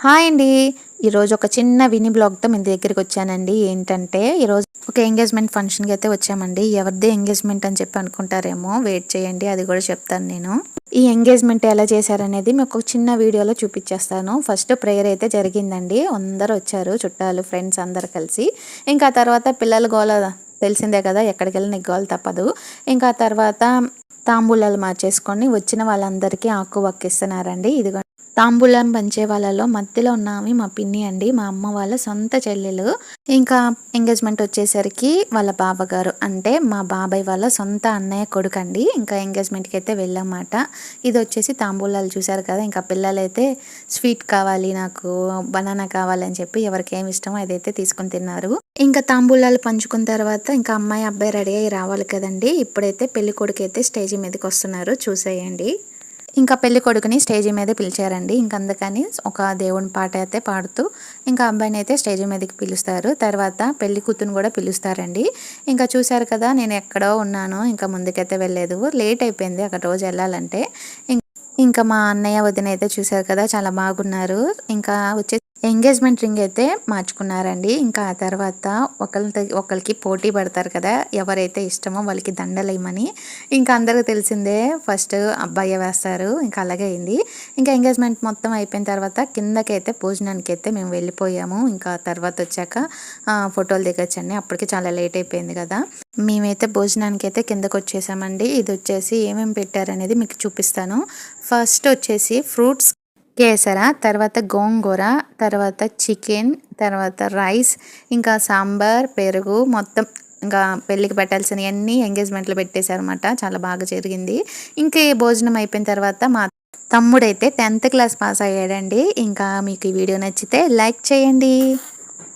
Hi అండి. ఈరోజు ఒక చిన్న విని బ్లాగ్తో మీ దగ్గరికి వచ్చానండి. ఏంటంటే ఈరోజు ఒక ఎంగేజ్మెంట్ ఫంక్షన్కి అయితే వచ్చామండి. ఎవరిది ఎంగేజ్మెంట్ అని చెప్పి అనుకుంటారేమో, వెయిట్ చేయండి, అది కూడా చెప్తాను నేను. ఈ ఎంగేజ్మెంట్ ఎలా చేశారనేది మీకు ఒక చిన్న వీడియోలో చూపించేస్తాను. ఫస్ట్ ప్రేయర్ అయితే జరిగిందండి. అందరూ వచ్చారు, చుట్టాలు ఫ్రెండ్స్ అందరు కలిసి. ఇంకా తర్వాత పిల్లల గోల తెలిసిందే కదా, ఎక్కడికి వెళ్ళిన గోల తప్పదు. ఇంకా తర్వాత తాంబూలాలు మార్చేసుకొని వచ్చిన వాళ్ళందరికీ ఆకు వక్కిస్తున్నారండి. ఇదిగో తాంబూలం పంచే వాళ్ళలో మధ్యలో ఉన్న ఆమె మా పిన్ని అండి, మా అమ్మ వాళ్ళ సొంత చెల్లెలు. ఇంకా ఎంగేజ్మెంట్ వచ్చేసరికి వాళ్ళ బావగారు అంటే మా బాబాయ్ వాళ్ళ సొంత అన్నయ్య కొడుకు అండి. ఇంకా ఎంగేజ్మెంట్కి అయితే వెళ్ళామాట. ఇది వచ్చేసి తాంబూలాలు చూసారు కదా. ఇంకా పిల్లలైతే స్వీట్ కావాలి, నాకు బనానా కావాలని చెప్పి ఎవరికి ఏమి ఇష్టమో అదైతే తీసుకుని తిన్నారు. ఇంకా తాంబూలాలు పంచుకున్న తర్వాత ఇంకా అమ్మాయి అబ్బాయి రెడీ అయ్యి రావాలి కదండి. ఇప్పుడైతే పెళ్లి కొడుకు అయితే స్టేజీ మీదకి వస్తున్నారు, చూసేయండి. ఇంకా పెళ్లి కొడుకుని స్టేజీ మీద పిలిచారండి. ఇంక అందుకని ఒక దేవుని పాట అయితే పాడుతూ ఇంకా అబ్బాయిని అయితే స్టేజీ మీదకి పిలుస్తారు. తర్వాత పెళ్లి కూతురుని కూడా పిలుస్తారండి. ఇంకా చూశారు కదా, నేను ఎక్కడో ఉన్నాను, ఇంకా ముందుకైతే వెళ్ళలేదు, లేట్ అయిపోయింది అక్కడ రోజు వెళ్ళాలంటే. ఇంకా మా అన్నయ్య వదిన అయితే చూశారు కదా, చాలా బాగున్నారు. ఇంకా వచ్చే ఎంగేజ్మెంట్ రింగ్ అయితే మార్చుకున్నారండి. ఇంకా ఆ తర్వాత ఒకరికి పోటీ పడతారు కదా, ఎవరైతే ఇష్టమో వాళ్ళకి దండలు వేయమని. ఇంకా అందరికీ తెలిసిందే, ఫస్ట్ అబ్బాయి వేస్తారు. ఇంకా అలాగే అయింది. ఇంకా ఎంగేజ్మెంట్ మొత్తం అయిపోయిన తర్వాత కిందకైతే భోజనానికి అయితే మేము వెళ్ళిపోయాము. ఇంకా తర్వాత వచ్చాక ఫోటోలు దిగొచ్చండి. అప్పటికి చాలా లేట్ అయిపోయింది కదా. మేమైతే భోజనానికి అయితే కిందకు వచ్చేసామండి. ఇది వచ్చేసి ఏమేమి పెట్టారనేది మీకు చూపిస్తాను. ఫస్ట్ వచ్చేసి ఫ్రూట్స్ కేసర, తర్వాత గోంగూర, తర్వాత చికెన్, తర్వాత రైస్, ఇంకా సాంబార్, పెరుగు, మొత్తం ఇంకా పెళ్ళికి పెట్టాల్సినవన్నీ ఎంగేజ్మెంట్లో పెట్టేశారన్నమాట. చాలా బాగా జరిగింది. ఇంకా ఈ భోజనం అయిపోయిన తర్వాత మా తమ్ముడైతే 10th క్లాస్ పాస్ అయ్యాడండి. ఇంకా మీకు ఈ వీడియో నచ్చితే లైక్ చేయండి.